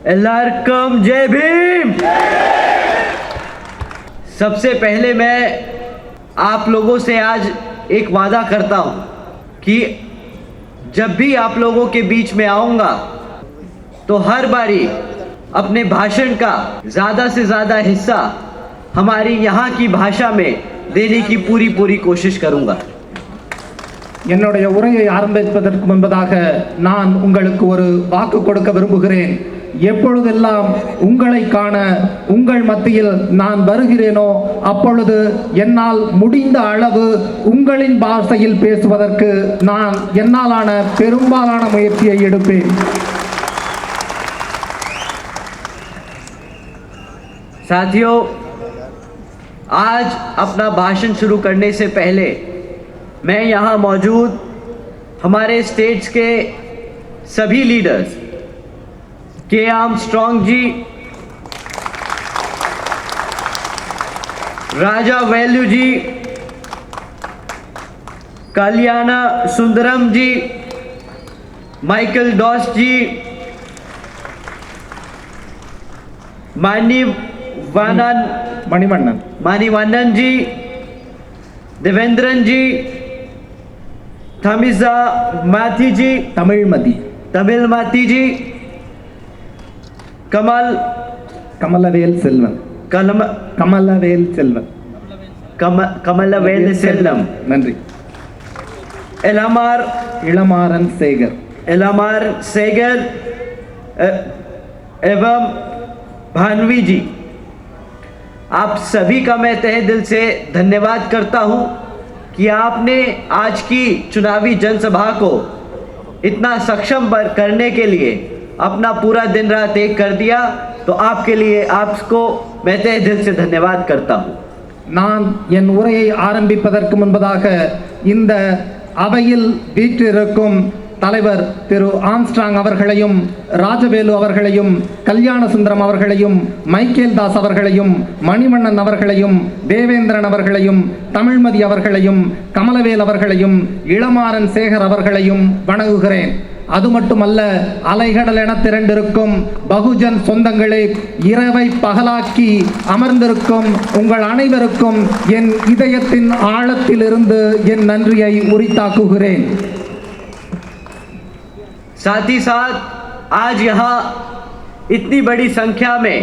एल्लार्कम जय भीम। सबसे पहले मैं आप लोगों से आज एक वादा करता हूं कि जब भी आप लोगों के बीच में आऊंगा तो हर बारी अपने भाषण का ज़्यादा से ज़्यादा हिस्सा हमारी यहाँ की भाषा में देने की पूरी कोशिश करूंगा। என்னுடைய உரையை ஆரம்பிப்பதற்கு முன்பதாக நான் உங்களுக்கு ஒரு வாக்கு கொடுக்க விரும்புகிறேன். எப்பொழுதெல்லாம் உங்களை காண உங்கள் மத்தியில் நான் வருகிறேனோ அப்பொழுது என்னால் முடிந்த அளவு உங்களின் பாஷையில் பேசுவதற்கு நான் என்னாலான பெரும்பாலான முயற்சியை எடுப்பேன். साथियों, आज अपना भाषण शुरू करने से पहले मैं यहाँ मौजूद हमारे स्टेट्स के सभी लीडर्स के आर्मस्ट्रॉन्ग जी, राजा वैल्यू जी, कल्याणा सुंदरम जी, माइकल डॉस जी, मणिवन्नन जी, देवेंद्रन जी, थमिजा माथी जी, तमिल माथी जी, कमलवेल सेल्वम, நன்றி. इलमारन सेगर एवं भानवी जी, आप सभी का मैं तहे दिल से धन्यवाद करता हूं कि आपने आज की चुनावी जनसभा को इतना सक्षम करने के लिए अपना पूरा दिन रात एक कर दिया, तो आपके लिए आपको मैं तहे दिल से धन्यवाद करता हूं. நான் என் உரையை ஆரம்பிப்பதற்கு முன்பதாக இந்த அவையில் வீற்றிருக்கும் தலைவர் திரு ஆம்ஸ்ட்ராங் அவர்களையும், ராஜவேலு அவர்களையும், கல்யாண சுந்தரம் அவர்களையும், மைக்கேல் தாஸ் அவர்களையும், மணிவண்ணன் அவர்களையும், தேவேந்திரன் அவர்களையும், தமிழ்மதி அவர்களையும், கமலவேல் அவர்களையும், இளமாறன் சேகர் அவர்களையும் வணங்குகிறேன். அது மட்டுமல்ல, அலைகடல் என திரண்டிருக்கும் பகுஜன் சொந்தங்களே, இரவை பகலாக்கி அமர்ந்திருக்கும் உங்கள் அனைவருக்கும் என் இதயத்தின் ஆழத்திலிருந்து என் நன்றியை உரித்தாக்குகிறேன். साथ ही साथ आज यहाँ इतनी बड़ी संख्या में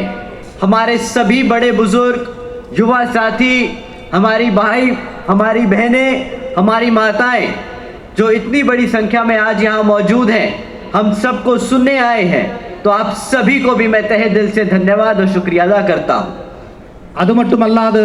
हमारे सभी बड़े बुजुर्ग, युवा साथी, हमारी भाई, हमारी बहनें, हमारी माताएं जो इतनी बड़ी संख्या में आज यहाँ मौजूद हैं, हम सबको सुनने आए हैं, तो आप सभी को भी मैं तहे दिल से धन्यवाद और शुक्रिया अदा करता हूँ. அது மட்டுமல்லாது,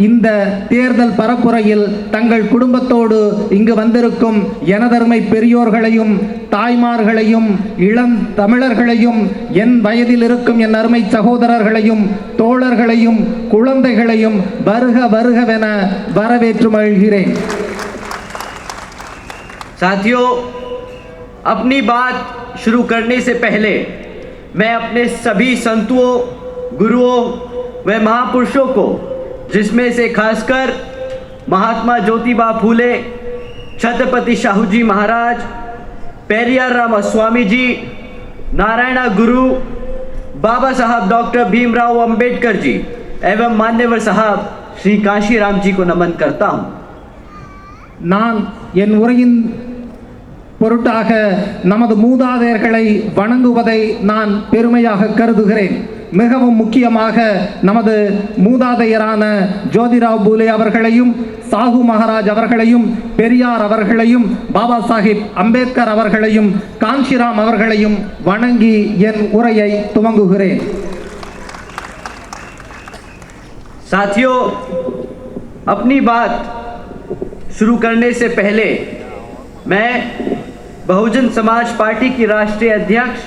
இந்த தேர்தல் பரப்புரையில் தங்கள் குடும்பத்தோடு இங்கு வந்திருக்கும் எனதருமை பெரியோர்களையும், தாய்மார்களையும், இளம் தமிழர்களையும், என் வயதில் இருக்கும் என் அருமை சகோதரர்களையும், தோழர்களையும், குழந்தைகளையும் வருக வருகவென வரவேற்று மகிழ்கிறேன். साथियों, अपनी बात शुरू करने से पहले मैं अपने सभी संतों, गुरुओं व महापुरुषों को, जिसमें से खासकर महात्मा ज्योतिबा फूले, छत्रपति शाहू जी महाराज, पेरियार रामास्वामी जी, नारायणा गुरु, बाबा साहब डॉक्टर भीमराव अंबेडकर जी एवं मान्यवर साहब श्री काशीराम जी को नमन करता हूँ. நான் என் உரையின் பொருட்டாக நமது மூதாதையர்களை வணங்குவதை நான் பெருமையாக கருதுகிறேன். மிகவும் முக்கியமாக நமது மூதாதையரான ஜோதிராவ் பூலே அவர்களையும், சாஹு மகாராஜ் அவர்களையும், பெரியார் அவர்களையும், பாபா சாஹிப் அம்பேத்கர் அவர்களையும், காஞ்சிராம் அவர்களையும் வணங்கி என் உரையை துவங்குகிறேன். साथियों, अपनी बात शुरू करने से पहले मैं बहुजन समाज पार्टी की राष्ट्रीय अध्यक्ष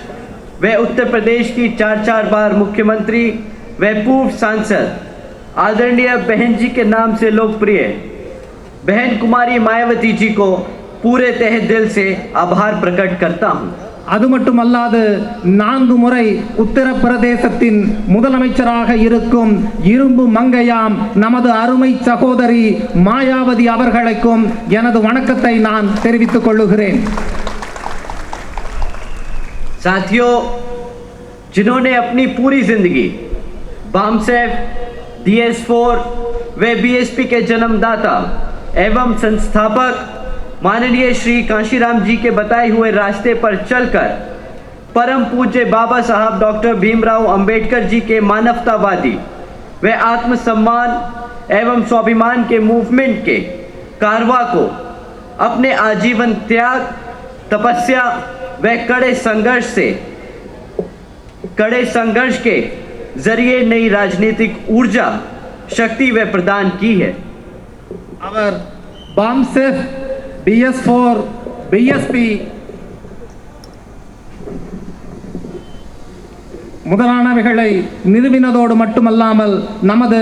व उत्तर प्रदेश की 4 बार मुख्यमंत्री व पूर्व सांसद आदरणीय बहन जी के नाम से लोकप्रिय बहन कुमारी मायावती जी को पूरे तहे दिल से आभार प्रकट करता हूँ. அது மட்டுமல்லாது, 4 முறை உத்தரப்பிரதேசத்தின் முதலமைச்சராக இருக்கும் இரும்பு மங்கையாம் நமது அருமை சகோதரி மாயாவதி அவர்களுக்கும் எனது வணக்கத்தை நான் தெரிவித்துக் கொள்ளுகிறேன். साथियों, जिन्होंने अपनी पूरी जिंदगी बामसेफ, DS4 व BSP के जन्मदाता एवं संस्थापक माननीय श्री कांशीराम जी के बताए हुए रास्ते पर चलकर परम पूज्य बाबा साहब डॉक्टर भीमराव अंबेडकर जी के मानवतावादी व आत्मसम्मान एवं स्वाभिमान के मूवमेंट के कारवा को अपने आजीवन त्याग, तपस्या व कड़े संघर्ष के जरिए नई राजनीतिक ऊर्जा, शक्ति व प्रदान की है। அவர் BAMSEF, DS4, BSP முதலானவைகளை நிறுவினதோடு மட்டுமல்லாமல் நமது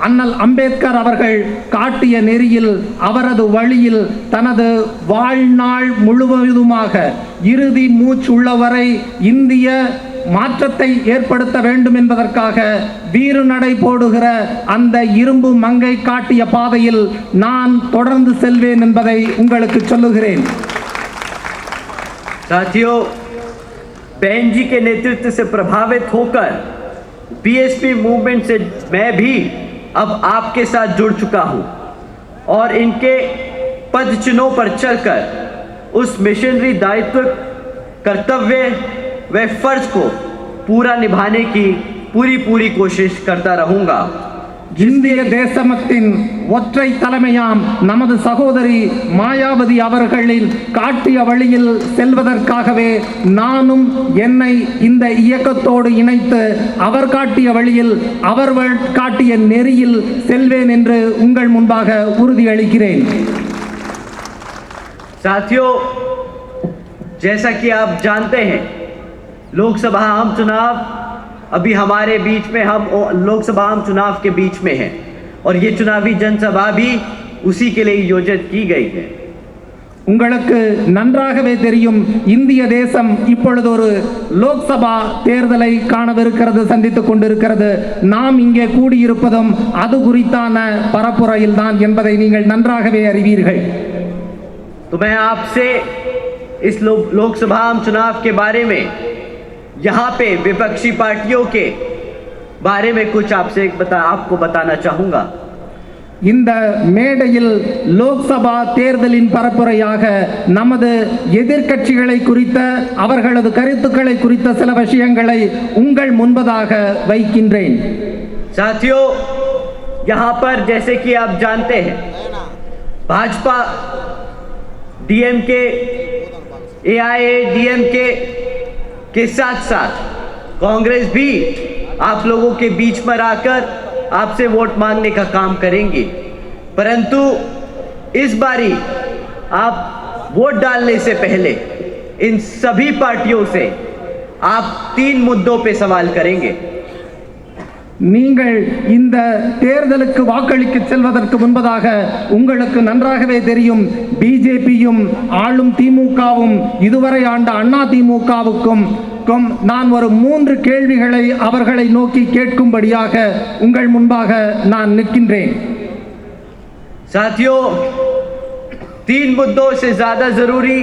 அண்ணல் அம்பேத்கர் அவர்கள் காட்டிய நெறியில், அவரது வழியில் தனது வாழ்நாள் முழுவதுமாக இறுதி மூச்சுள்ளவரை இந்திய மாற்றத்தை ஏற்படுத்த வேண்டும் என்பதற்காக வீறு நடை போடுகிற அந்த இரும்பு மங்கை காட்டிய பாதையில் நான் தொடர்ந்து செல்வேன் என்பதை உங்களுக்கு சொல்லுகிறேன். साथियों, बहन जी के नेतृत्व से प्रभावित होकर BSP मूवमेंट से मैं भी अब आपके साथ जुड़ चुका हूं और इनके पद चिन्हों पर चलकर उस मिशनरी दायित्व, कर्तव्य व फर्ज को पूरा निभाने की पूरी कोशिश करता रहूंगा. இந்திய தேசமத்தின் ஒற்றை தலைமையாம் நமது சகோதரி மாயாவதி அவர்களின் காட்டிய வழியில் செல்வதற்காகவே நானும் என்னை இந்த இயக்கத்தோடு இணைத்து அவர் காட்டிய வழியில், அவர் காட்டிய நெறியில் செல்வேன் என்று உங்கள் முன்பாக உறுதியளிக்கிறேன். साथियों, जैसा कि आप जानते हैं, लोकसभा आम चुनाव अभी हमारे बीच में, हम लोकसभा आम चुनाव के बीच में हैं और ये चुनावी जनसभा भी उसी के लिए योजित की गई है. உங்களுக்கு நன்றாகவே தெரியும், இந்திய தேசம் இப்பொழுது ஒரு லோக்சபா தேர்தலை காணவிருக்கிறது, சந்தித்துக் கொண்டிருக்கிறது. நாம் இங்கே கூடியிருப்பதும் அது குறித்தான பரப்புரையில் தான் என்பதை நீங்கள் நன்றாகவே அறிவீர்கள். तो मैं आपसे इस लोकसभा आम चुनाव के बारे में, यहाँ पे विपक्षी पार्टियों के बारे में कुछ आपको बताना चाहूंगा. இந்த மேடையில் லோக்சபா தேர்தலின் பரப்புரையாக நமது எதிர்க்கட்சிகளை குறித்த, அவர்களது கருத்துக்களை குறித்த சில விஷயங்களை உங்கள் முன்பதாக வைக்கின்றேன். साथियों, यहाँ पर जैसे कि आप जानते हैं, भाजपा, DMK, AIADMK के साथ साथ कांग्रेस भी आप लोगों के बीच में आकर आपसे वोट मांगने का काम करेंगे. परंतु इस बारी आप वोट डालने से पहले इन सभी पार्टियों से आप 3 मुद्दों पे सवाल करेंगे. நீங்கள் இந்த தேர்தலுக்கு வாக்களிக்க செல்வதற்கு முன்பதாக உங்களுக்கு நன்றாகவே தெரியும், பிஜேபியும் ஆளும் திமுகவும் இதுவரை ஆண்ட அண்ணா திமுகவுக்கும் நான் ஒரு 3 கேள்விகளை அவர்களை நோக்கி கேட்கும்படியாக உங்கள் முன்பாக நான் நிற்கின்றேன். साथियों, 3 मुद्दों से ज्यादा जरूरी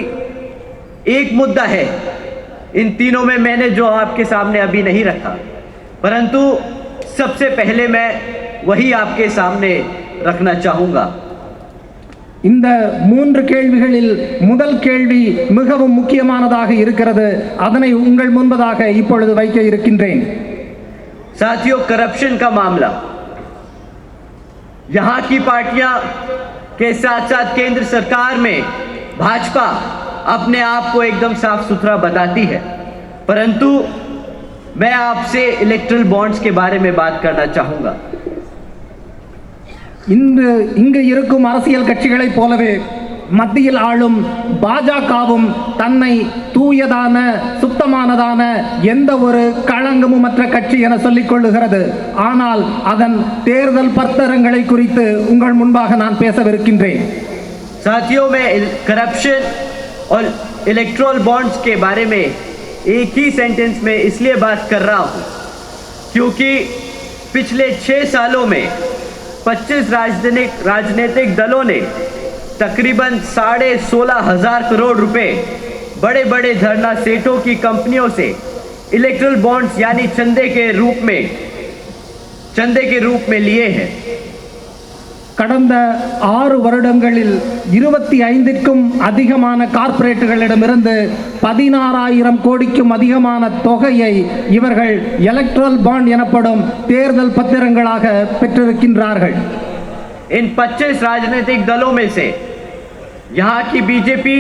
एक मुद्दा है. इन तीनों में मैंने जो आपके सामने अभी नहीं रखा, परंतु सबसे पहले मैं वही आपके सामने रखना चाहूंगा. இந்த 3 கேள்விகளில் முதல் கேள்வி மிகவும் முக்கியமானதாக இருக்கிறது. அதனை உங்கள் முன்பதாக இப்பொழுது வைக்க இருக்கின்றேன். साथियों, करप्शन का मामला यहां की पार्टियां के साथ साथ केंद्र सरकार में भाजपा अपने आप को एकदम साफ सुथरा बताती है, परंतु मैं आपसे इलेक्ट्रल बॉन्ड्स के बारे में बात करना चाहूंगा. இங்கு இருக்கும் அரசியல் கட்சிகளைப் போலவே மத்தியில் ஆளும் பாஜகவும் தன்னை தூயதான, சுத்தமானதான, எந்த ஒரு களங்கமுமற்ற கட்சி என சொல்லிக் கொள்ளுகிறது. ஆனால் அதன் தேர்தல் பத்திரங்களை குறித்து உங்கள் முன்பாக நான் பேசவிருக்கின்றேன். साथियों, मैं करप्शन और इलेक्ट्रल बॉन्ड्स के बारे में एक ही सेंटेंस में इसलिए बात कर रहा हूं क्योंकि पिछले 6 सालों में 25 राजनीतिक दलों ने तकरीबन 16,500 करोड़ रुपए बड़े बड़े धरना सेठों की कंपनियों से इलेक्ट्रल बॉन्ड्स यानी चंदे के रूप में लिए हैं। கடந்த 6 வருடங்களில் 25க்கும் அதிகமான கார்ப்பரேட்டுகளிடமிருந்து 16,000 கோடிக்கும் அதிகமான தொகையை இவர்கள் எலக்ட்ரல் பாண்ட் எனப்படும் தேர்தல் பத்திரங்களாக பெற்றிருக்கின்றார்கள்। इन 25 राजनीतिक दलों में से यहाँ की बीजेपी,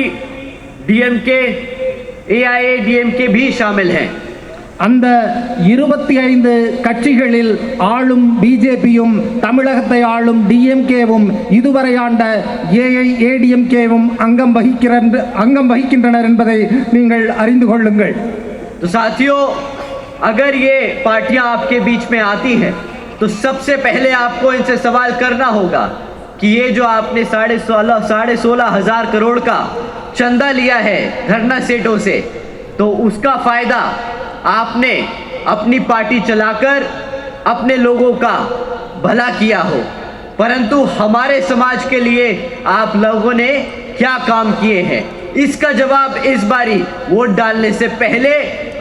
डीएमके, एआईएडीएमके भी शामिल हैं। அந்த 25 கட்சிகளில் ஆளும் பிஜேபியும் தமிழகத்தை ஆளும் டிஎம்கேவும் இதுவரை ஆண்ட ஏஐஏடிஎம்கேவும் அங்கம் வகிக்கின்றனர் என்பதை நீங்கள் அறிந்து கொள்ளுங்கள்। तो साथियों, अगर ये पार्टियां आपके बीच में आती हैं तो सबसे पहले आपको इनसे सवाल करना होगा कि ये जो आपने 16,500 करोड़ का चंदा लिया है धरना सेठों से, तो उसका फायदा आपने अपनी पार्टी चलाकर अपने लोगों का भला किया हो, परंतु हमारे समाज के लिए आप लोगों ने क्या काम किए हैं, इसका जवाब इस बारी वोट डालने से पहले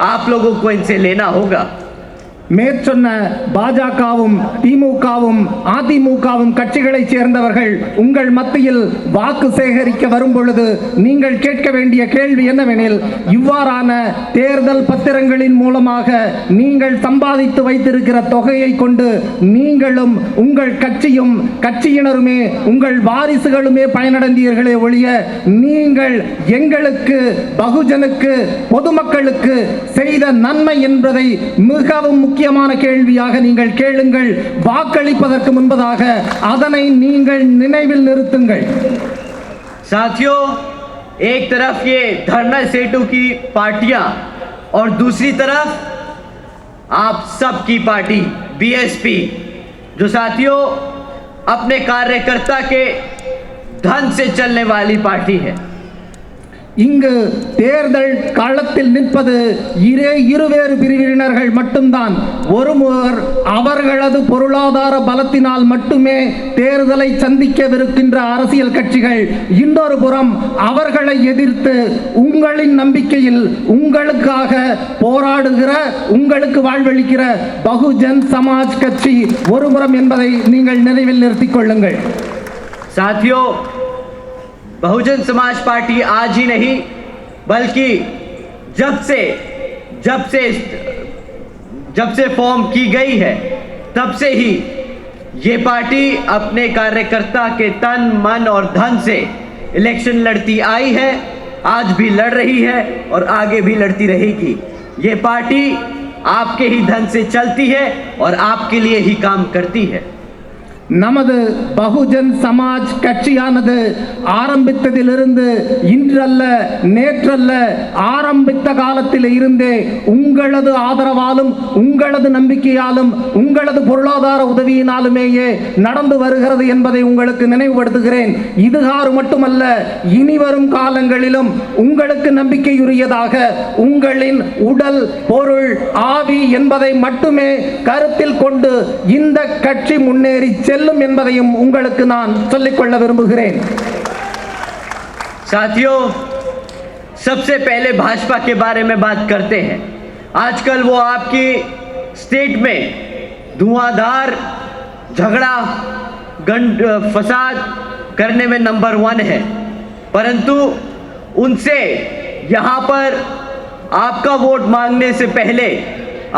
आप लोगों को इनसे लेना होगा। மேற்சொன்ன பாஜகவும் திமுகவும் அதிமுகவும் கட்சிகளைச் சேர்ந்தவர்கள் உங்கள் மத்தியில் வாக்கு சேகரிக்க வரும் பொழுது நீங்கள் கேட்க வேண்டிய கேள்வி என்னவெனில், இவ்வாறான தேர்தல் பத்திரங்களின் மூலமாக நீங்கள் சம்பாதித்து வைத்திருக்கிற தொகையை கொண்டு நீங்களும் உங்கள் கட்சியும் கட்சியினருமே உங்கள் வாரிசுகளுமே பயனடைந்தீர்களே ஒழிய நீங்கள் எங்களுக்கு, பகுஜனுக்கு, பொதுமக்களுக்கு செய்த நன்மை என்பதை மிகவும் முக்கியமான கேள்வியாக நீங்கள் கேளுங்கள்। வாக்களிப்பதற்கு முன்பதாக அதனை நீங்கள் நினைவில் நிறுத்துங்கள்। साथियों, एक तरफ ये धरना सेठों की पार्टियां और दूसरी तरफ आप सबकी पार्टी बीएसपी, जो साथियों अपने कार्यकर्ता के धन से चलने वाली पार्टी है। இங்கு தேர்தல் களத்தில் நிற்பது இருவேறு பிரிவினர்கள் மட்டும்தான்। ஒருவர் அவர்களது பொருளாதார பலத்தினால் மட்டுமே தேர்தலை சந்திக்கவிருக்கின்ற அரசியல் கட்சிகள், இன்னொரு புறம் அவர்களை எதிர்த்து உங்களின் நம்பிக்கையில் உங்களுக்காக போராடுகிற, உங்களுக்கு வாழ்வளிக்கிற பகுஜன் சமாஜ் கட்சி ஒருபுறம் என்பதை நீங்கள் நினைவில் நிறுத்திக் கொள்ளுங்கள்। साथियों, बहुजन समाज पार्टी आज ही नहीं बल्कि जब से फॉर्म की गई है तब से ही ये पार्टी अपने कार्यकर्ता के तन, मन और धन से इलेक्शन लड़ती आई है, आज भी लड़ रही है और आगे भी लड़ती रहेगी। ये पार्टी आपके ही धन से चलती है और आपके लिए ही काम करती है। நமது பகுஜன் சமாஜ் கட்சியானது ஆரம்பித்ததிலிருந்து இன்றல்ல நேற்றல்ல, ஆரம்பித்த காலத்தில் இருந்தே உங்களது ஆதரவாலும் உங்களது நம்பிக்கையாலும் உங்களது பொருளாதார உதவியினாலுமேயே நடந்து வருகிறது என்பதை உங்களுக்கு நினைவுபடுத்துகிறேன்। இதுகாறு மட்டுமல்ல, இனிவரும் காலங்களிலும் உங்களுக்கு நம்பிக்கையுரியதாக உங்களின் உடல், பொருள், ஆவி என்பதை மட்டுமே கருத்தில் கொண்டு இந்த கட்சி முன்னேறி என்பதையும் உங்களுக்கு நான் சொல்லிக்கொள்ள விரும்புகிறேன்। साथियों, सबसे पहले भाजपा के बारे में बात करते हैं। आजकल वो आपकी स्टेट में धुआंधार झगड़ा, फसाद करने में नंबर 1 है, परंतु उनसे यहाँ पर आपका वोट मांगने से पहले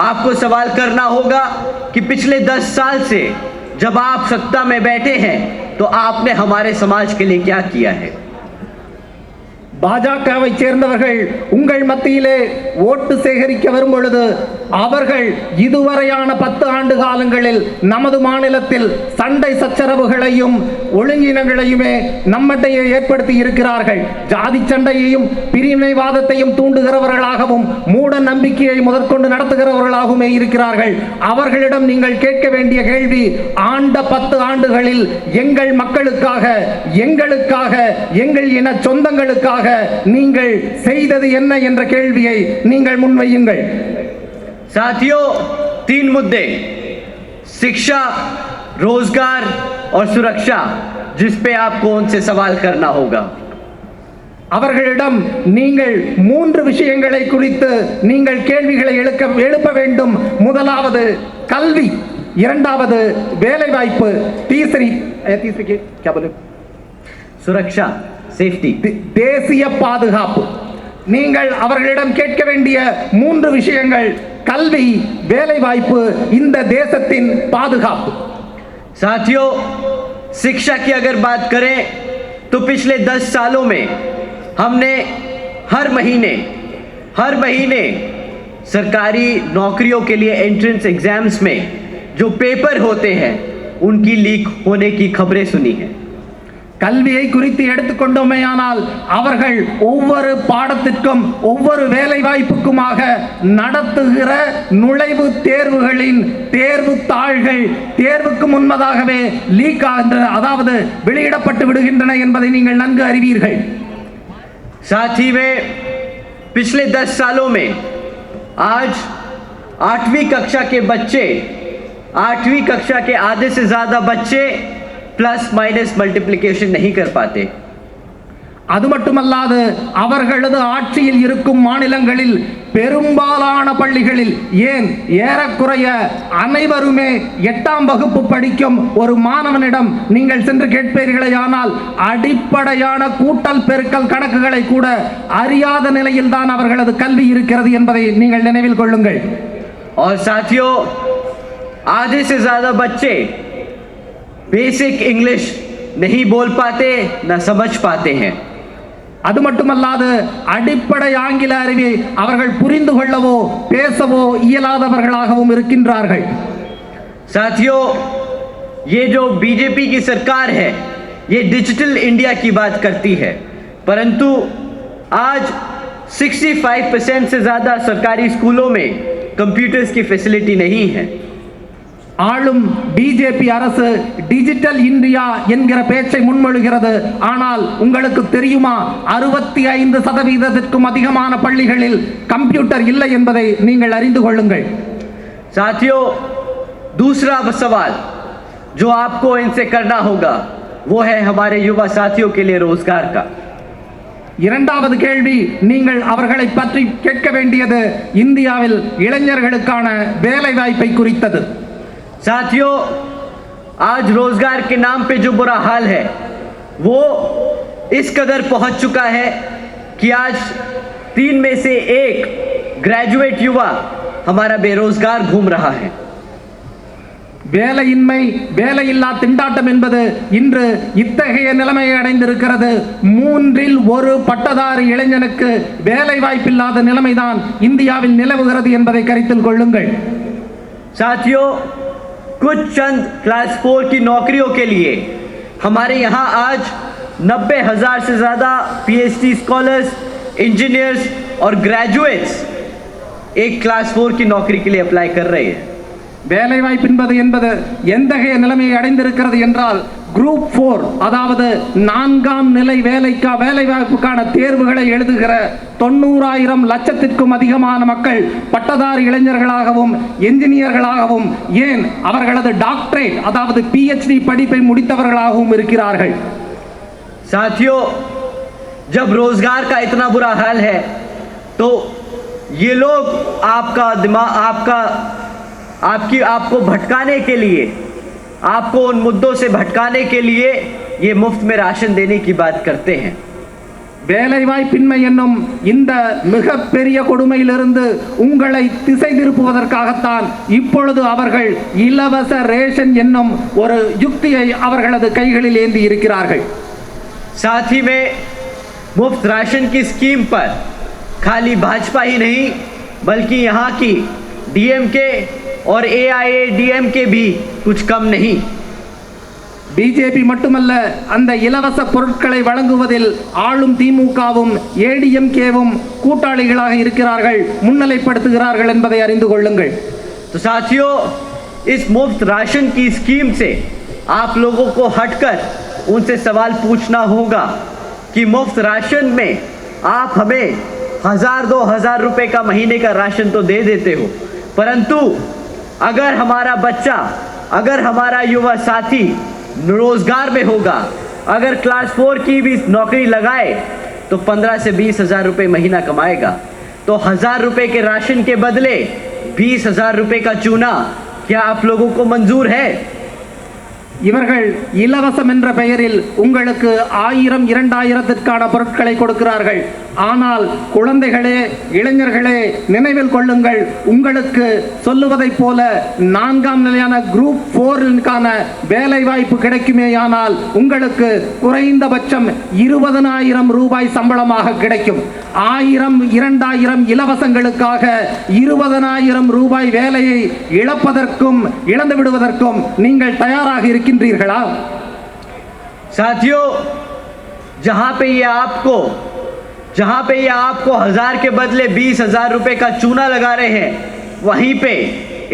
आपको सवाल करना होगा कि पिछले 10 साल से जब आप सत्ता में बैठे हैं तो आपने हमारे समाज के लिए क्या किया है। பாஜகவை சேர்ந்தவர்கள் உங்கள் மத்தியிலே ஓட்டு சேகரிக்க வரும் பொழுது அவர்கள் இதுவரையான 10 ஆண்டு காலங்களில் நமது மாநிலத்தில் சண்டை சச்சரவுகளையும் ஒழுங்கினங்களையுமே நம்மிடையே ஏற்படுத்தி இருக்கிறார்கள்। ஜாதி சண்டையையும் பிரிவினைவாதத்தையும் தூண்டுகிறவர்களாகவும் மூட நம்பிக்கையை முதற்கொண்டு நடத்துகிறவர்களாகவுமே இருக்கிறார்கள்। அவர்களிடம் நீங்கள் கேட்க வேண்டிய கேள்வி, ஆண்ட 10 ஆண்டுகளில் எங்கள் மக்களுக்காக, எங்களுக்காக, எங்கள் இன சொந்தங்களுக்காக நீங்கள் செய்தது என்ன என்ற கேள்வியை நீங்கள் முன்வையுங்கள்। साथियों, 3 मुद्दे, शिक्षा, रोजगार और सुरक्षा, जिस पे आपको उनसे सवाल करना होगा। அவர்களிடம் நீங்கள் 3 விஷயங்களை குறித்து நீங்கள் கேள்விகளை எழுப்ப வேண்டும். முதலாவது கல்வி, இரண்டாவது வேலைவாய்ப்பு, तीसरी क्या बोले सुरक्षा, सेफ्टी, தேசிய பாதுகாப்பு. நீங்கள் அவர்களிடம் கேட்க வேண்டிய 3 விஷயங்கள் கல்வி, வேலைவாய்ப்பு, இந்த தேசத்தின் பாதுகாப்பு. साथियों, शिक्षा की अगर बात करें तो पिछले 10 सालों में हमने हर महीने सरकारी नौकरियों के लिए एंट्रेंस एग्जाम्स में जो पेपर होते हैं उनकी लीक होने की खबरें सुनी हैं. கல்வியை குறித்து எடுத்துக்கொண்டோமேயானால் அவர்கள் ஒவ்வொரு பாடத்திற்கும் ஒவ்வொரு வேலை வாய்ப்புக்குமாக நடத்துகிற நுழைவு தேர்வுகளின் தேர்வு தாள்கள் தேர்வுக்கு முன்பதாகவே லீக் ஆகின்றன, அதாவது வெளியிடப்பட்டு விடுகின்றன என்பதை நீங்கள் நன்கு அறிவீர்கள். साथ ही में पिछले 10 सालों में आज 8वीं कक्षा के बच्चे, 8वीं कक्षा के आधे से ज्यादा बच्चे प्लस माइनस मल्टीप्लिकेशन नहीं कर पाते. அது மட்டுமல்லாது அவர்களது ஆட்சியில் இருக்கும் மாநிலங்களில் பெரும்பாலான பள்ளிகளில் ஏன் ஏறக்குறைய அனைவருமே 8ஆம் வகுப்பு படிக்கும் ஒரு மாணவனிடம் நீங்கள் சென்று கேட்பீர்களேயானால் அடிப்படையான கூட்டல் பெருக்கல் கணக்குகளை கூட அறியாத நிலையில் தான் அவர்களது கல்வி இருக்கிறது என்பதை நீங்கள் நினைவில் கொள்ளுங்கள். और साथियों, आधे से ज्यादा बच्चे बेसिक इंग्लिश नहीं बोल पाते, न समझ पाते हैं. அது மட்டுமல்லாது அடிப்படை ஆங்கில அறிவை அவர்கள் புரிந்து கொள்ளவோ பேசவோ இயலாதவர்களாகவும் இருக்கின்றார்கள். साथियों, ये जो बीजेपी की सरकार है ये डिजिटल इंडिया की बात करती है, परंतु आज 65% से ज्यादा सरकारी स्कूलों में कंप्यूटर्स की फैसिलिटी नहीं है. ஆளும் பிஜேபி அரசு டிஜிட்டல் இந்தியா என்கிற பேச்சை முன்மொழிகிறது. ஆனால் உங்களுக்கு தெரியுமா 65% அதிகமான பள்ளிகளில் கம்ப்யூட்டர் இல்லை என்பதை நீங்கள் அறிந்து கொள்ளுங்கள். साथियों, दूसरा सवाल जो आपको इनसे करना होगा वो है हमारे युवा साथियों के लिए रोजगार का. இரண்டாவது கேள்வி நீங்கள் அவர்களை பற்றி கேட்க வேண்டியது இந்தியாவில் இளைஞர்களுக்கான வேலை வாய்ப்பை குறித்தது. साथियों, आज रोजगार के नाम पे जो बुरा हाल है वो इस कदर पहुंच चुका है कि आज 3 में से 1 ग्रेजुएट युवा हमारा बेरोजगार घूम रहा है. வேலையின்மை, வேலையில்லா திண்டாட்டம் என்பது இன்று இத்தகைய நிலைமையை அடைந்திருக்கிறது. 3இல் 1 பட்டதாரி இளைஞனுக்கு வேலை வாய்ப்பில்லாத நிலைமைதான் இந்தியாவில் நிலவுகிறது என்பதை கருத்தில் கொள்ளுங்கள். साथियों, कुछ चंद क्लास 4 की नौकरियों के लिए हमारे यहाँ आज 90,000 से ज़्यादा PhD स्कॉलर्स, इंजीनियर्स और ग्रेजुएट्स एक क्लास 4 की नौकरी के लिए अप्लाई कर रहे हैं. வேலை வாய்ப்பு என்பது எந்தகைய நிலைமையை அடைந்திருக்கிறது என்றால் குரூப் 4, அதாவது 4ஆம் நிலை வேலை வாய்ப்புக்கான தேர்வுகளை எழுதுகிற 90,000 லட்சத்திற்கும் அதிகமான மக்கள் பட்டதாரி இளைஞர்களாகவும் என்ஜினியர்களாகவும் ஏன் அவர்களது டாக்டரேட் அதாவது PhD படிப்பை முடித்தவர்களாகவும் இருக்கிறார்கள். साथियों, जब रोजगार का इतना बुरा हाल है तो ये लोग आपका दिमाग आपको भटकाने के लिए, आपको उन मुद्दों से भटकाने के लिए ये मुफ्त में राशन देने की बात करते हैं. வேலை வாய்ப்பின்மை என்னும் இந்த மிகப்பெரிய கொடுமையிலிருந்து உங்களை திசை திருப்புவதற்காகத்தான் இப்பொழுது அவர்கள் இலவச ரேஷன் என்னும் ஒரு யுக்தியை அவர்களது கைகளில் ஏந்தி இருக்கிறார்கள். साथ ही में मुफ्त राशन की स्कीम पर खाली भाजपा ही नहीं बल्कि यहाँ की DMK और AIADMK भी कुछ कम नहीं. பிஜேபி மட்டுமல்ல, அந்த இலவச பொருட்களை வழங்குவதில் ஆளும் திமுகவும் ADMKவும் கூட்டாளிகளாக இருக்கிறார்கள், முன்னிலைப்படுத்துகிறார்கள் என்பதை அறிந்து கொள்ளுங்கள். तो साथियों, इस मुफ्त राशन की स्कीम से आप लोगों को हटकर उनसे सवाल पूछना होगा कि मुफ्त राशन में आप हमें 1,000-2,000 रुपए का महीने का राशन तो दे देते हो, परंतु अगर हमारा बच्चा, अगर हमारा युवा साथी रोजगार में होगा, अगर क्लास 4 की भी नौकरी लगाए तो 15 से 20,000 रुपये महीना कमाएगा। तो 1,000 रुपये के राशन के बदले 20,000 रुपये का चूना क्या आप लोगों को मंजूर है? இவர்கள் இலவசம் என்ற பெயரில் உங்களுக்கு 1000 2000ற்கான பொருட்களை கொடுக்கிறார்கள். ஆனால் குழந்தைகளே, இளைஞர்களே, நினைவில் கொள்ளுங்கள், உங்களுக்கு சொல்லுவதைப் போல 4ஆம் நிலையான குரூப் 4க்கான வேலை வாய்ப்பு கிடைக்குமேயானால் உங்களுக்கு குறைந்தபட்சம் 20,000 ரூபாய் சம்பளமாக கிடைக்கும். 1000 2000 இலவசங்களுக்காக 20,000 ரூபாய் வேலையை இழப்பதற்கும் இழந்து விடுவதற்கும் நீங்கள் தயாராக இருக்கின்றீர்களா? साथियों, जहां पे ये आपको 1,000 के बदले 20,000 रुपए का चूना लगा रहे हैं, वहीं पे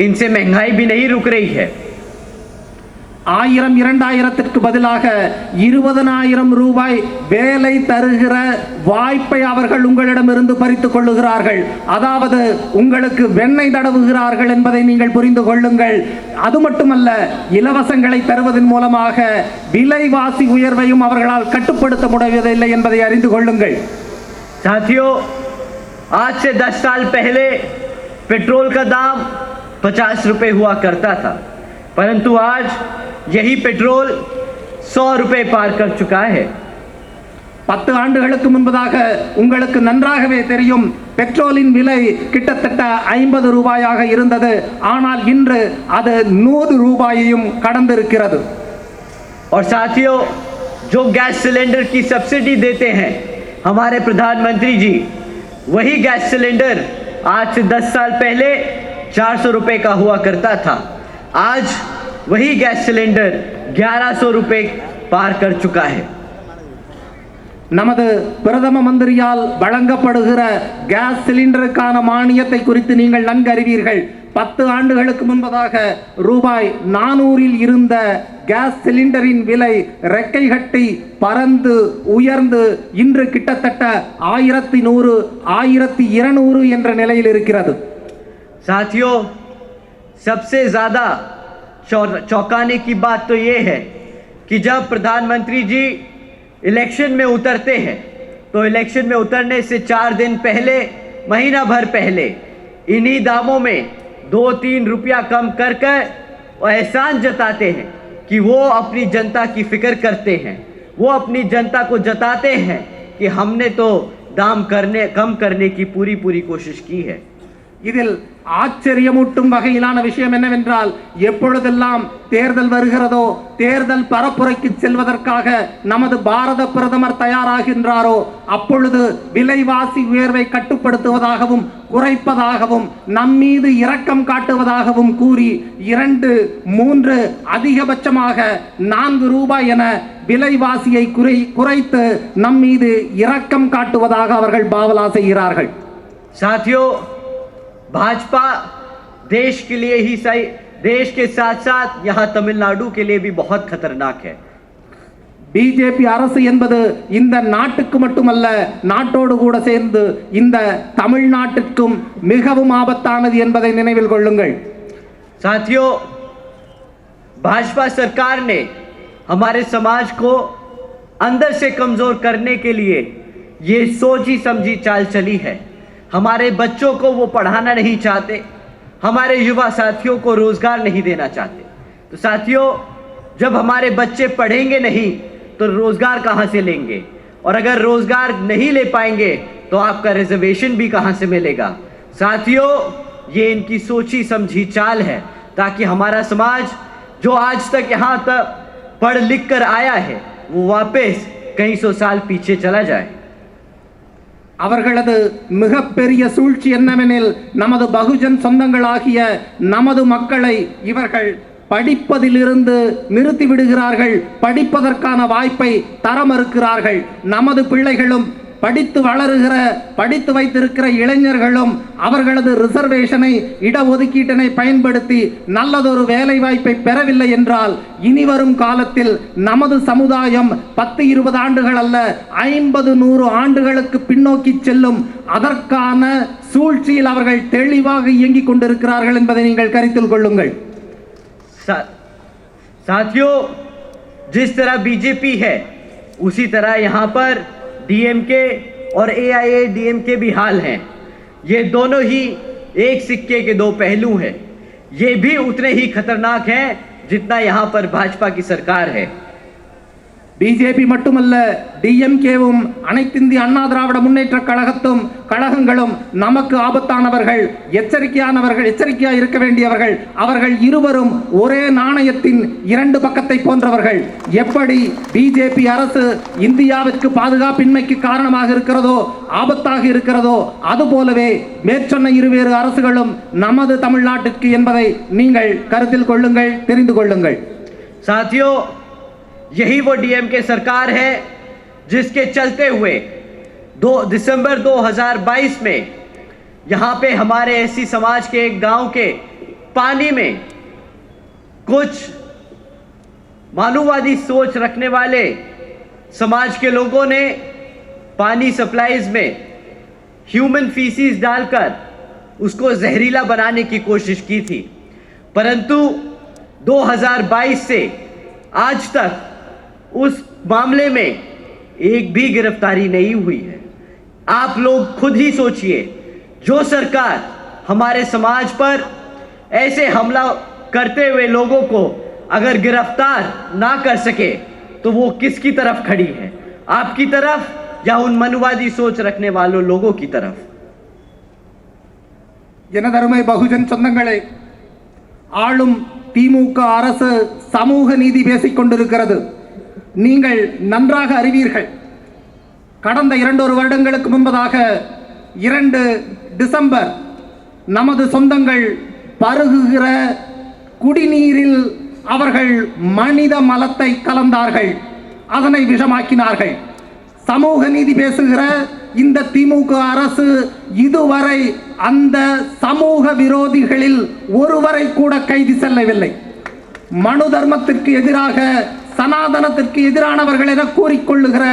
इनसे महंगाई भी नहीं रुक रही है। 1000 2000ற்கு பதிலாக 20,000 ரூபாய் வேலை தருகிற வாய்ப்பை அவர்கள் உங்களிடமிருந்து பறித்துக் கொள்ளுகிறார்கள். அதாவது உங்களுக்கு வெண்ணெய் தடவுகிறார்கள் என்பதை நீங்கள் புரிந்து கொள்ளுங்கள். அது மட்டுமல்ல, இலவசங்களை தருவதன் மூலமாக விலைவாசி உயர்வையும் அவர்களால் கட்டுப்படுத்த முடிவதில்லை என்பதை அறிந்து கொள்ளுங்கள். साथियों, आज से 10 साल पहले पेट्रोल का दाम 50 रुपए हुआ करता था, परंतु आज यही पेट्रोल 100 रुपए पार कर चुका है। 10 ஆண்டுகளுக்கு முன்பதாக உங்களுக்கு நன்றாகவே தெரியும், பெட்ரோலின் விலை கிட்டத்தட்ட 50 ரூபாயாக இருந்தது. ஆனால் இன்று அது 100 ரூபாயையும் கடந்திருக்கிறது. और साथियों, जो गैस सिलेंडर की सब्सिडी देते हैं हमारे प्रधानमंत्री जी, वही गैस सिलेंडर आज से 10 साल पहले 400 रुपए का हुआ करता था। आज वही गैस सिलेंडर 1100 रुपए पार कर चुका है। நமது பிரதம மந்திரியால் வழங்கப்படுகிற கேஸ் சிலிண்டருக்கான மானியத்தை குறித்து நீங்கள் நன்கு அறிவீர்கள். 10 ஆண்டுகளுக்கு முன்பதாக ரூபாய் 400 இருந்த கேஸ் சிலிண்டரின் விலை ரெக்கை கட்டி பறந்து உயர்ந்து இன்று கிட்டத்தட்ட 1100 1200 என்ற நிலையில் இருக்கிறது. साथियों, सबसे ज़्यादा चौंकाने की बात तो ये है कि जब प्रधानमंत्री जी इलेक्शन में उतरते हैं तो इलेक्शन में उतरने से 4 दिन पहले, महीना भर पहले इन्हीं दामों में 2-3 रुपया कम कर एहसान जताते हैं कि वो अपनी जनता की फिक्र करते हैं। वो अपनी जनता को जताते हैं कि हमने तो दाम कम करने की पूरी कोशिश की है। இதில் ஆச்சரியமூட்டும் வகையிலான விஷயம் என்னவென்றால், எப்பொழுதெல்லாம் தேர்தல் வருகிறதோ, தேர்தல் பரப்புரைக்கு செல்வதற்காக நமது பாரத பிரதமர் தயாராகின்றாரோ, அப்பொழுது விலைவாசி உயர்வை கட்டுப்படுத்துவதாகவும் குறைப்பதாகவும் நம்மீது இரக்கம் காட்டுவதாகவும் கூறி 2-3 அதிகபட்சமாக 4 ரூபாய் என விலைவாசியை குறைத்து நம்மீது இரக்கம் காட்டுவதாக அவர்கள் பாவலா செய்கிறார்கள். साथियों, भाजपा देश के लिए ही सही, देश के साथ साथ यहाँ तमिलनाडु के लिए भी बहुत खतरनाक है। பிஜேபி அரசு என்பது இந்த நாட்டுக்கு மட்டுமல்ல, நாட்டோடு கூட சேர்ந்து இந்த தமிழ்நாட்டிற்கும் மிகவும் ஆபத்தானது என்பதை நினைவில் கொள்ளுங்கள். साथियों, भाजपा सरकार ने हमारे समाज को अंदर से कमजोर करने के लिए ये सोची समझी चाल चली है। हमारे बच्चों को वो पढ़ाना नहीं चाहते, हमारे युवा साथियों को रोजगार नहीं देना चाहते। तो साथियों, जब हमारे बच्चे पढ़ेंगे नहीं तो रोजगार कहाँ से लेंगे, और अगर रोजगार नहीं ले पाएंगे तो आपका रिजर्वेशन भी कहाँ से मिलेगा। साथियों, ये इनकी सोची समझी चाल है ताकि हमारा समाज जो आज तक यहाँ तक पढ़ लिख कर आया है वो वापस कई 100 साल पीछे चला जाए। அவர்களது மிகப்பெரிய சூழ்ச்சி என்னவெனில், நமது பகுஜன் சொந்தங்களாகிய நமது மக்களை இவர்கள் படிப்பதிலிருந்து நிறுத்தி விடுகிறார்கள், படிப்பதற்கான வாய்ப்பை தர மறுக்கிறார்கள். நமது பிள்ளைகளும் படித்து வளருகிற, படித்து வைத்திருக்கிற இளைஞர்களும் அவர்களது ரிசர்வேஷனை, இடஒதுக்கீட்டினை பயன்படுத்தி நல்லதொரு வேலை வாய்ப்பை பெறவில்லை என்றால் இனிவரும் காலத்தில் நமது சமுதாயம் 10-20 ஆண்டுகள் அல்ல 50-100 ஆண்டுகளுக்கு பின்னோக்கி செல்லும். அதற்கான சூழ்ச்சியில் அவர்கள் தெளிவாக இயங்கிக் கொண்டிருக்கிறார்கள் என்பதை நீங்கள் கருத்தில் கொள்ளுங்கள். साथियों, जिस तरह बीजेपी है उसी तरह यहाँ पर डीएमके और एआईएडीएमके भी हाल हैं। ये दोनों ही एक सिक्के के दो पहलू हैं। ये भी उतने ही खतरनाक हैं जितना यहाँ पर भाजपा की सरकार है। பிஜேபி மட்டுமல்ல, டிஎம்கேவும் அனைத்திந்திய அண்ணா திராவிட முன்னேற்ற கழகங்களும் நமக்கு ஆபத்தானவர்கள், எச்சரிக்கையா இருக்க வேண்டியவர்கள். அவர்கள் இருவரும் ஒரே நாணயத்தின் இரண்டு பக்கத்தை போன்றவர்கள். எப்படி பிஜேபி அரசு இந்தியாவிற்கு பாதுகாப்பின்மைக்கு காரணமாக இருக்கிறதோ, ஆபத்தாக இருக்கிறதோ, அதுபோலவே மேற்சொன்ன இருவேறு அரசுகளும் நமது தமிழ்நாட்டிற்கு என்பதை நீங்கள் கருத்தில் கொள்ளுங்கள், தெரிந்து கொள்ளுங்கள். साथियों, यही वो डीएमके सरकार है जिसके चलते हुए 2 दिसंबर 2022 में यहाँ पे हमारे एससी समाज के एक गांव के पानी में कुछ मानववादी सोच रखने वाले समाज के लोगों ने पानी सप्लाईज में ह्यूमन फीसिस डालकर उसको जहरीला बनाने की कोशिश की थी। परंतु 2022 से आज तक उस मामले में एक भी गिरफ्तारी नहीं हुई है। आप लोग खुद ही सोचिए, जो सरकार हमारे समाज पर ऐसे हमला करते हुए लोगों को अगर गिरफ्तार ना कर सके तो वो किसकी तरफ खड़ी है? आपकी तरफ या उन मनुवादी सोच रखने वालों लोगों की तरफ? जनधर्मे बहुजन சொந்தங்களே, ஆளும் திமுக அரசு சமூக நீதி பேசிக் கொண்டிருக்கிறது. நீங்கள் நன்றாக அறிவீர்கள். கடந்த 2 வருடங்களுக்கு முன்பதாக 2 டிசம்பர் நமது சொந்தங்கள் பருகுகிற குடிநீரில் அவர்கள் மனித மலத்தை கலந்தார்கள், அதனை விஷமாக்கினார்கள். சமூக நீதி பேசுகிற இந்த திமுக அரசு இதுவரை அந்த சமூக விரோதிகளில் ஒருவரை கூட கைது செல்லவில்லை. மனு தர்மத்திற்கு எதிராக, சனாதனத்திற்கு எதிரானவர்கள் என கூறிக்கொள்ளுகிற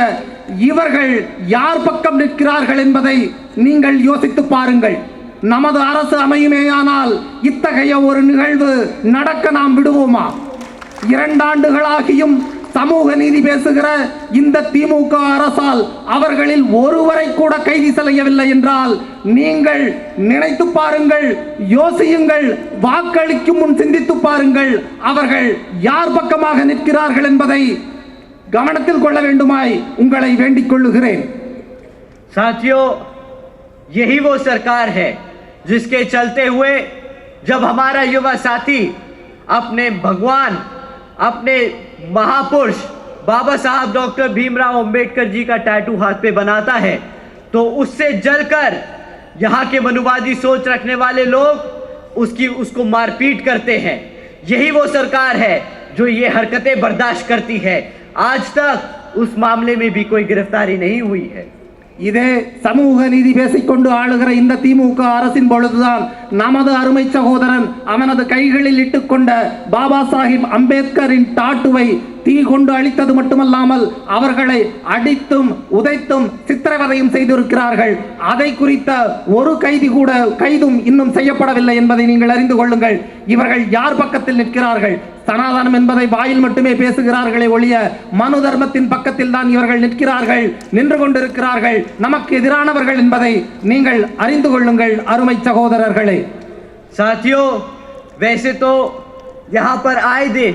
இவர்கள் யார் பக்கம் நிற்கிறார்கள் என்பதை நீங்கள் யோசித்து பாருங்கள். நமது அரசு அமையுமேயானால் இத்தகைய ஒரு நிகழ்வு நடக்க நாம் விடுவோமா? 2 ஆண்டுகளாகியும் சமூக நீதி பேசுகிற இந்த திமுக அரசால் அவர்களில் ஒருவரை கூட கைது செய்யவில்லை என்றால் நீங்கள் நினைத்து பாருங்கள், யோசியுங்கள், வாக்களிக்கும் முன் சிந்தித்து பாருங்கள். அவர்கள் யார் பக்கமாக நிற்கிறார்கள் என்பதை கவனத்தில் கொள்ள வேண்டுமாய் உங்களை வேண்டிக் கொள்ளுகிறேன். साथियों, यही वो सरकार है जिसके चलते हुए जब हमारा युवा साथी अपने भगवान, अपने महापुरुष बाबा साहब डॉक्टर भीमराव अंबेडकर जी का टैटू हाथ पे बनाता है तो उससे जलकर यहाँ के मनुवादी सोच रखने वाले लोग उसको मारपीट करते हैं। यही वो सरकार है जो ये हरकतें बर्दाश्त करती है। आज तक उस मामले में भी कोई गिरफ्तारी नहीं हुई है। இதே சமூக நீதி பேசிக்கொண்டு ஆளுகிற இந்த திமுக அரசின் பொழுதுதான் நமது அருமை சகோதரன் அவனது கைகளில் இட்டுக்கொண்ட பாபா சாஹிப் அம்பேத்கரின் டாட்டுவை தீ கொண்டு அழித்தது மட்டுமல்லாமல் அவர்களை அடித்தும் உதைத்தும் சித்திரவதையும் செய்திருக்கிறார்கள். அதை குறித்த ஒரு கைதும் இன்னும் செய்யப்படவில்லை என்பதை நீங்கள் அறிந்து கொள்ளுங்கள். இவர்கள் யார் பக்கத்தில் நிற்கிறார்கள்? சனாதனம் என்பதை வாயில் மட்டுமே பேசுகிறார்களே ஒழிய மனு தர்மத்தின் பக்கத்தில் தான் இவர்கள் நின்று கொண்டிருக்கிறார்கள். நமக்கு எதிரானவர்கள் என்பதை நீங்கள் அறிந்து கொள்ளுங்கள் அருமை சகோதரர்களே. साथियों, वैसे तो यहाँ पर आए दिन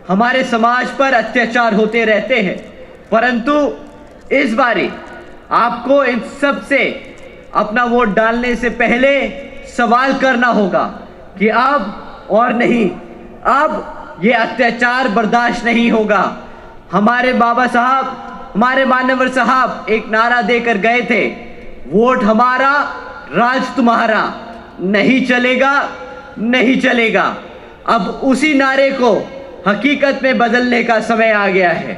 हमारे समाज पर अत्याचार होते रहते हैं, परंतु इस बारी आपको इन सब से अपना वोट डालने से पहले सवाल करना होगा कि अब और नहीं, अब ये अत्याचार बर्दाश्त नहीं होगा। हमारे बाबा साहब, हमारे मान्यवर साहब एक नारा देकर गए थे, वोट हमारा राज तुम्हारा, नहीं चलेगा नहीं चलेगा। अब उसी नारे को हकीकत में बदलने का समय आ गया है।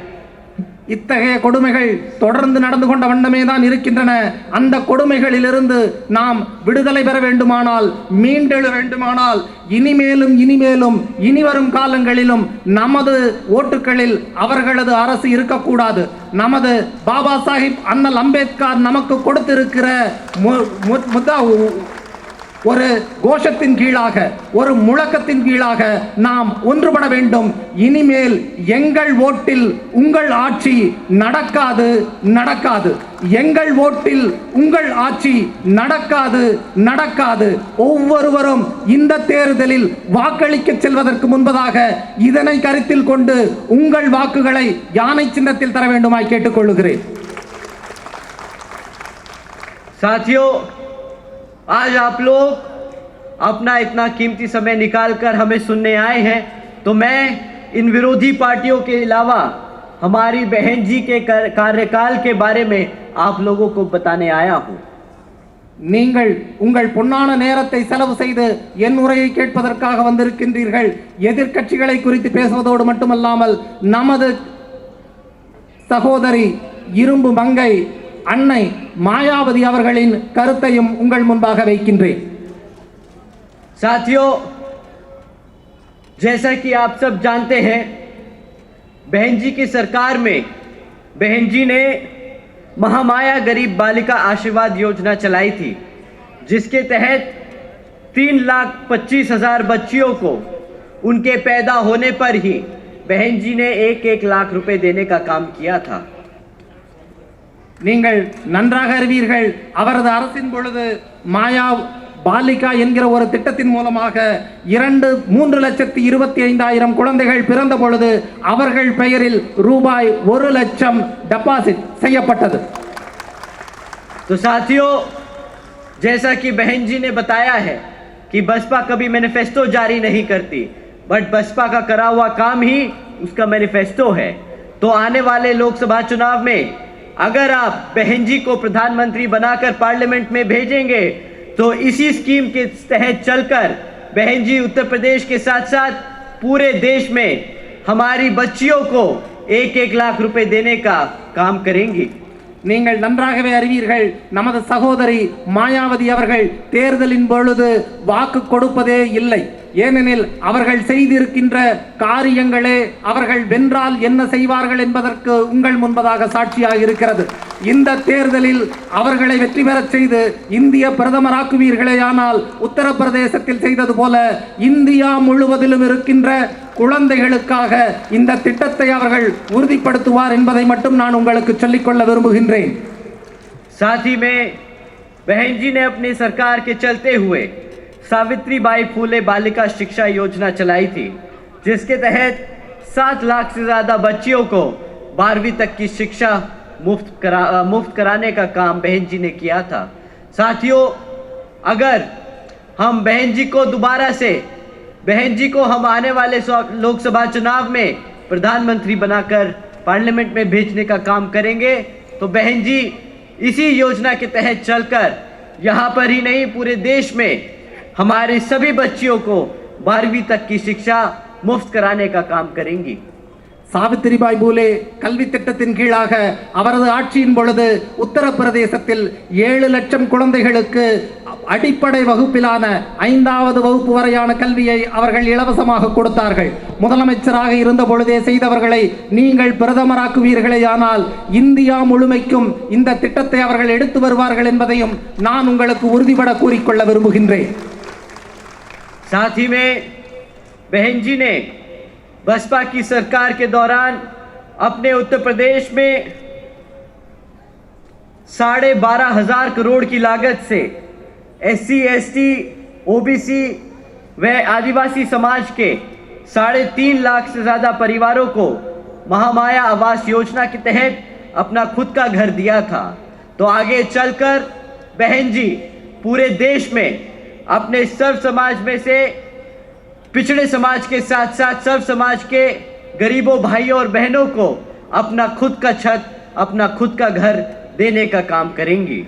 இத்தகைய கொடுமைகள் தொடர்ந்து நடந்து கொண்ட வண்ணமே தான் இருக்கின்றன. அந்த கொடுமைகளிலிருந்து நாம் விடுதலை பெற வேண்டுமானால், மீண்டெழ வேண்டுமானால், இனிமேலும் இனிவரும் காலங்களிலும் நமது ஓட்டுகளில் அவர்களது அரசு இருக்கக்கூடாது. நமது பாபா சாஹிப் அண்ணல் அம்பேத்கர் நமக்கு கொடுத்திருக்கிற ஒரு கோஷத்தின் கீழாக, ஒரு முழக்கத்தின் கீழாக நாம் ஒன்றுபட வேண்டும். இனிமேல் எங்கள் ஓட்டில் உங்கள் ஆட்சி நடக்காது, நடக்காது. எங்கள் ஓட்டில் உங்கள் ஆட்சி நடக்காது, நடக்காது. ஒவ்வொருவரும் இந்த தேர்தலில் வாக்களிக்க செல்வதற்கு முன்பதாக இதனை கருத்தில் கொண்டு உங்கள் வாக்குகளை யானை சின்னத்தில் தர வேண்டுமாய் கேட்டுக்கொள்கிறேன். साथियों, आज आप लोग अपना इतना कीमती समय निकालकर हमें सुनने आए हैं, तो मैं इन विरोधी पार्टियों के अलावा हमारी बहन जी के कार्यकाल के बारे में आप लोगों को बताने आया हूं. நீங்கள் உங்கள் பொன்னான நேரத்தை செலவு செய்து என் உரையை கேட்பதற்காக வந்திருக்கின்றீர்கள். எதிர்க்கட்சிகளை குறித்து பேசுவதோடு மட்டுமல்லாமல் நமது சகோதரி இரும்பு மங்கை அன்னை மாயாவதி அவர்களின் கருத்தையும் உங்கள் முன்பாக வைக்கின்றேன். साथियों, जैसा कि आप सब जानते हैं, बहन जी की सरकार में बहन जी ने महामाया गरीब बालिका आशीर्वाद योजना चलाई थी, जिसके तहत 3,25,000 बच्चियों को उनके पैदा होने पर ही बहन जी ने 1-1 लाख रुपए देने का काम किया था. நீங்கள் நன்றாக அறிவீர்கள், அவரது அரசின் பொழுது மாயா பாலிகா என்கிற ஒரு திட்டத்தின் மூலமாக 3,25,500 குழந்தைகள் பிறந்த பொழுது அவர்கள் பெயரில் ரூபாய் 1 லட்சம் டெபாசிட் செய்யப்பட்டது. तो साथियों, जैसा कि बहन जी ने बताया है कि बसपा कभी मैनिफेस्टो जारी नहीं करती, बट बसपा का करा हुआ काम ही उसका मैनिफेस्टो है. तो आने वाले लोकसभा चुनाव में अगर आप बहन जी को प्रधानमंत्री बनाकर पार्लियामेंट में भेजेंगे, तो इसी स्कीम के तहत चलकर बहन जी उत्तर प्रदेश के साथ साथ पूरे देश में हमारी बच्चियों को 1-1 लाख रुपए देने का काम करेंगी. நீங்கள் நன்றாகவே அறிவீர்கள், நமது சகோதரி மாயாவதி அவர்கள் தேர்தலின் பொழுது வாக்கு கொடுப்பதே இல்லை. ஏனெனில் அவர்கள் செய்திருக்கின்ற காரியங்களே அவர்கள் வென்றால் என்ன செய்வார்கள் என்பதற்கு உங்கள் முன்பதாக சாட்சியாக இருக்கிறது. இந்த தேர்தலில் அவர்களை வெற்றி பெறச் செய்து இந்திய பிரதமராக்குவீர்களே, ஆனால் உத்தரப்பிரதேசத்தில் செய்தது போல இந்தியா முழுவதிலும் இருக்கின்ற குழந்தைகளுக்காக இந்த திட்டத்தை அவர்கள் உறுதிப்படுத்துவார் என்பதை மட்டும் நான் உங்களுக்கு சொல்லிக்கொள்ள விரும்புகின்றேன். साथ ही में बहन जी ने अपनी सरकार के चलते हुए सावित्रीबाई फूले बालिका शिक्षा योजना चलाई थी, जिसके तहत 7 लाख से ज़्यादा बच्चियों को 12वीं तक की शिक्षा मुफ्त कराने का काम बहन जी ने किया था. साथियों, अगर हम बहन जी को दोबारा से हम आने वाले लोकसभा चुनाव में प्रधानमंत्री बनाकर पार्लियामेंट में भेजने का काम करेंगे, तो बहन जी इसी योजना के तहत चलकर यहाँ पर ही नहीं पूरे देश में हमारे सभी बच्चियों को 12वीं तक की शिक्षा मुफ्त कराने का काम करेंगी. சாவித்திரிபாய் பூலே கல்வி திட்டத்தின் கீழாக அவரது ஆட்சியின் பொழுது உத்தரப்பிரதேசத்தில் 7 லட்சம் குழந்தைகளுக்கு அடிப்படை வகுப்பிலான 5வது வகுப்பு வரையான கல்வியை அவர்கள் இலவசமாக கொடுத்தார்கள். முதலமைச்சராக இருந்த பொழுதே செய்தவர்களை நீங்கள் பிரதமராக்குவீர்களே, ஆனால் இந்தியா முழுமைக்கும் இந்த திட்டத்தை அவர்கள் எடுத்து வருவார்கள் என்பதையும் நான் உங்களுக்கு உறுதிபட கூறிக்கொள்ள விரும்புகின்றேன். साथ ही में बहन जी ने बसपा की सरकार के दौरान अपने उत्तर प्रदेश में 12,500 करोड़ की लागत से SC, ST, OBC व आदिवासी समाज के 3.5 लाख से ज़्यादा परिवारों को महामाया आवास योजना के तहत अपना खुद का घर दिया था. तो आगे चलकर बहन जी पूरे देश में अपने सर्व समाज में से पिछड़े समाज के साथ साथ सर्व समाज के गरीबों भाइयों और बहनों को अपना खुद का छत, अपना खुद का घर देने का काम करेंगी.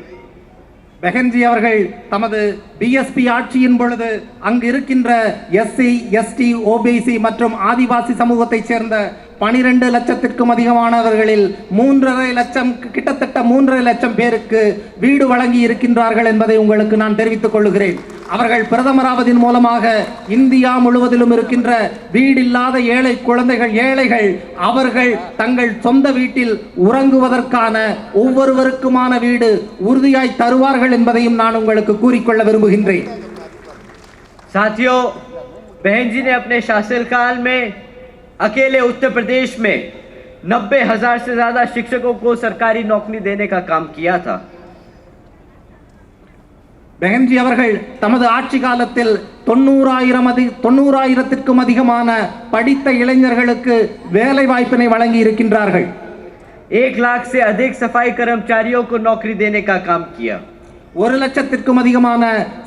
பெஹன்ஜி அவர்கள் தமது பிஎஸ்பி ஆட்சியின் பொழுது அங்கு இருக்கின்ற SC, ST, OBC மற்றும் ஆதிவாசி சமூகத்தைச் சேர்ந்த 12 லட்சத்திற்கும் அதிகமானவர்களில் 3.5 லட்சம், கிட்டத்தட்ட 3.5 லட்சம் பேருக்கு வீடு வழங்கி இருக்கின்றார்கள் என்பதை உங்களுக்கு நான் தெரிவித்துக் கொள்கிறேன். அவர்கள் பிரதமராவதின் மூலமாக இந்தியா முழுவதிலும் இருக்கின்ற வீடில்லாத ஏழைகள் அவர்கள் தங்கள் சொந்த வீட்டில் உறங்குவதற்கான ஒவ்வொருவருக்குமான வீடு உறுதியாய் தருவார்கள் என்பதையும் நான் உங்களுக்கு கூறிக்கொள்ள விரும்புகின்றேன். साथियों, बहन जी ने अपने शासनकाल में अकेले उत्तर प्रदेश में 90,000 से ज्यादा शिक्षकों को सरकारी नौकरी देने का काम किया था। பெஹன்ஜி அவர்கள் தமது ஆட்சி காலத்தில் 90,000த்திற்கும் அதிகமான படித்த இளைஞர்களுக்கு வேலை வாய்ப்பினை வழங்கி இருக்கின்றார்கள். 1 लाख से अधिक सफाई कर्मचारियों को नौकरी देने का काम किया. 1 லட்சத்திற்கும் அதிகமான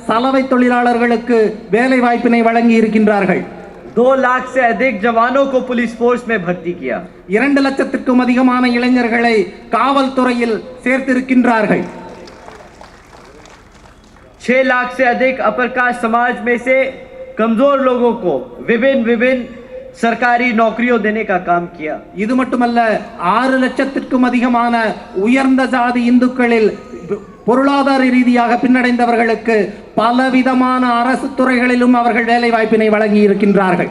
சலவை தொழிலாளர்களுக்கு வேலை வாய்ப்பினை வழங்கி இருக்கின்றார்கள். 2 लाख से अधिक जवानों को पुलिस फोर्स में भर्ती किया. 2 லட்சத்திற்கும் அதிகமான இளைஞர்களை காவல்துறையில் சேர்த்திருக்கின்றார்கள். 6 लाख से अधिक अपर कास्ट समाज में से कमजोर लोगों को विभिन्न सरकारी नौकरियों देने का काम किया. இது மட்டுமல்ல, 6 லட்சத்திற்கும் அதிகமான உயர்ந்த ஜாதி இந்துக்களில் பொருளாதார ரீதியாக பின்னடைந்தவர்களுக்கு பலவிதமான அரசு துறைகளிலும் அவர்கள் வேலை வாய்ப்பினை வழங்கி இருக்கின்றார்கள்.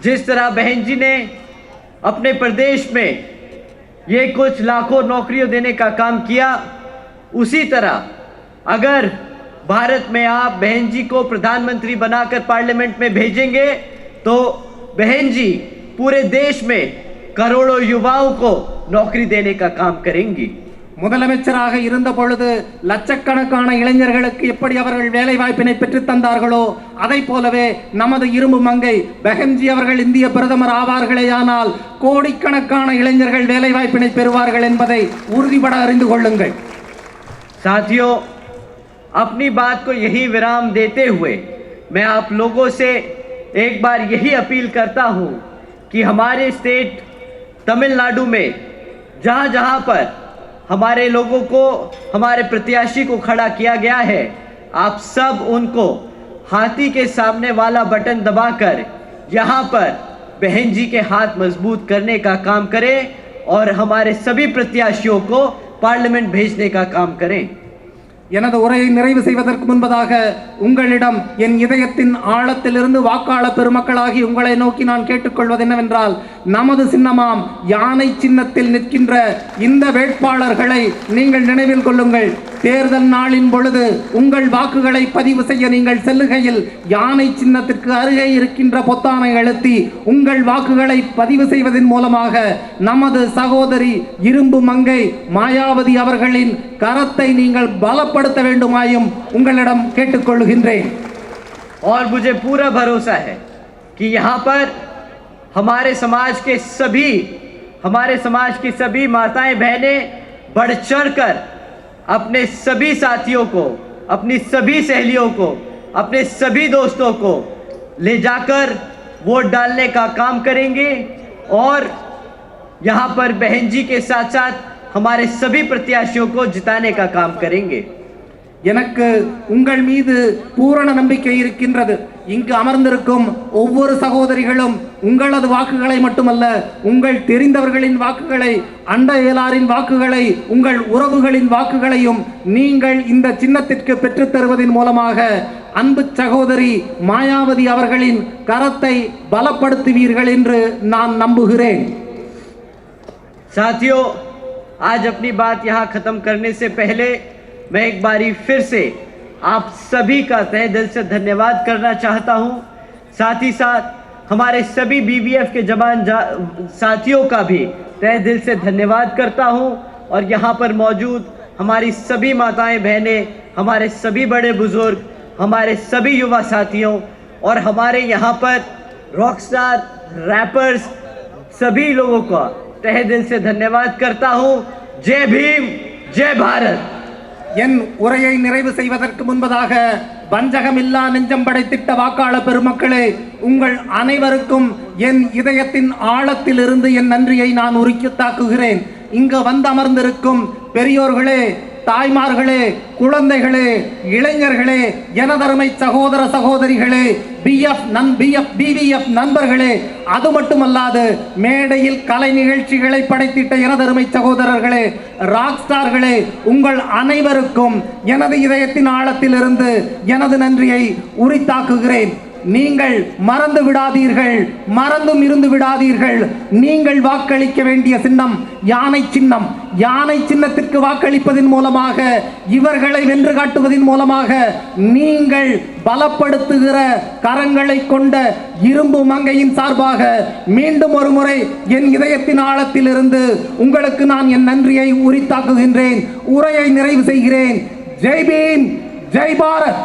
जिस तरह बहन जी ने अपने प्रदेश में ये कुछ लाखों नौकरियों देने का काम किया, उसी तरह अगर भारत में आप बहन जी को प्रधानमंत्री बनाकर पार्लियामेंट में भेजेंगे तो बहन जी पूरे देश में करोड़ों युवाओं को नौकरी देने का काम करेंगी. முதலமைச்சராக இருந்த பொழுது லட்சக்கணக்கான இளைஞர்களுக்கு எப்படி அவர்கள் வேலை வாய்ப்பினை பெற்று தந்தார்களோ அதை போலவே நமது இரும்பு மங்கை பெஹன்ஜி அவர்கள் இந்திய பிரதமர் ஆவார்களேயானால் கோடிக்கணக்கான இளைஞர்கள் வேலை வாய்ப்பினை பெறுவார்கள் என்பதை உறுதிபட அறிந்து கொள்ளுங்கள். साथियों, अपनी बात को यही विराम देते हुए मैं आप लोगों से एक बार यही अपील करता हूं कि हमारे स्टेट तमिलनाडु में जहां जहां पर हमारे लोगों को, हमारे प्रत्याशी को खड़ा किया गया है, आप सब उनको हाथी के सामने वाला बटन दबाकर यहाँ पर बहन जी के हाथ मजबूत करने का काम करें और हमारे सभी प्रत्याशियों को पार्लियामेंट भेजने का काम करें. எனது உரையை நிறைவு செய்வதற்கு முன்பதாக உங்களிடம் என் இதயத்தின் ஆழத்திலிருந்து வாக்காளர் பெருமக்களாகி உங்களை நோக்கி நான் கேட்டுக்கொள்வது என்னவென்றால், நமது சின்னமாம் யானை சின்னத்தில் நிற்கின்ற இந்த வேட்பாளர்களை நீங்கள் நினைவில் கொள்ளுங்கள். தேர்தல் நாளின் பொழுது உங்கள் வாக்குகளை பதிவு செய்ய நீங்கள் செல்லுகையில் யானை சின்னத்திற்கு அருகே இருக்கின்ற பொத்தானை அழுத்தி உங்கள் வாக்குகளை பதிவு செய்வதன் மூலமாக நமது சகோதரி இரும்பு மங்கை மாயாவதி அவர்களின் கரத்தை நீங்கள் பலப்படுத்த வேண்டுமாயும் உங்களிடம் கேட்டுக்கொள்கின்றேன். और मुझे पूरा भरोसा है कि यहाँ पर हमारे समाज की सभी माताएं बहनें बढ़ चढ़कर अपने सभी साथियों को, अपनी सभी सहेलियों को, अपने सभी दोस्तों को ले जाकर वोट डालने का काम करेंगे और यहाँ पर बहन जी के साथ साथ हमारे सभी प्रत्याशियों को जिताने का काम करेंगे. எனக்கு உங்கள் மீது பூரண நம்பிக்கை இருக்கின்றது. இங்கு அமர்ந்திருக்கும் ஒவ்வொரு சகோதரிகளும் உங்களது வாக்குகளை மட்டுமல்ல, உங்கள் தெரிந்தவர்களின் வாக்குகளை, அண்டையலாரின் வாக்குகளை, உங்கள் உறவுகளின் வாக்குகளையும் நீங்கள் இந்த சின்னத்திற்கு பெற்றுத் தருவதன் மூலமாக அன்பு சகோதரி மாயாவதி அவர்களின் கரத்தை பலப்படுத்துவீர்கள் என்று நான் நம்புகிறேன். साथियों, आज अपनी बात यहाँ खत्म करने से पहले मैं एक बारी फिर से आप सभी का तहे दिल से धन्यवाद करना चाहता हूँ. साथ ही साथ हमारे सभी BBF के जवान साथियों का भी तहे दिल से धन्यवाद करता हूँ. और यहाँ पर मौजूद हमारी सभी माताएं बहनें, हमारे सभी बड़े बुजुर्ग, हमारे सभी युवा साथियों और हमारे यहाँ पर रॉकस्टार रैपर्स सभी लोगों का तहे दिल से धन्यवाद करता हूँ. जय भीम, जय भारत. என் உரையை நிறைவு செய்வதற்கு முன்பதாக வஞ்சகமில்லா நெஞ்சம் படைத்திட்ட வாக்காளர் பெருமக்களே, உங்கள் அனைவருக்கும் என் இதயத்தின் ஆழத்திலிருந்து என் நன்றியை நான் உரித்தாக்குகிறேன். இங்கு வந்து அமர்ந்திருக்கும் பெரியோர்களே, தாய்மார்களே, குழந்தைகளே, இளைஞர்களே, எனதருமை சகோதர சகோதரிகளே, BBF நண்பர்களே, அது மட்டுமல்லாது மேடையில் கலை நிகழ்ச்சிகளை படைத்திட்ட எனதருமை சகோதரர்களே, ராக் ஸ்டார்களே, உங்கள் அனைவருக்கும் எனது இதயத்தின் ஆழத்திலிருந்து எனது நன்றியை உரித்தாக்குகிறேன். நீங்கள் மறந்து விடாதீர்கள், மறந்தும் இருந்து விடாதீர்கள். நீங்கள் வாக்களிக்க வேண்டிய சின்னம் யானை சின்னம். யானை சின்னத்திற்கு வாக்களிப்பதன் மூலமாக, இவர்களை வென்று காட்டுவதன் மூலமாக நீங்கள் பலப்படுத்துகிற கரங்களை கொண்ட இரும்பு மங்கையின் சார்பாக மீண்டும் ஒரு முறை என் இதயத்தின் ஆழத்தில் இருந்து உங்களுக்கு நான் என் நன்றியை உரித்தாக்குகின்றேன். உரையை நிறைவு செய்கிறேன். ஜெய் பீம், ஜெய் பாரத்.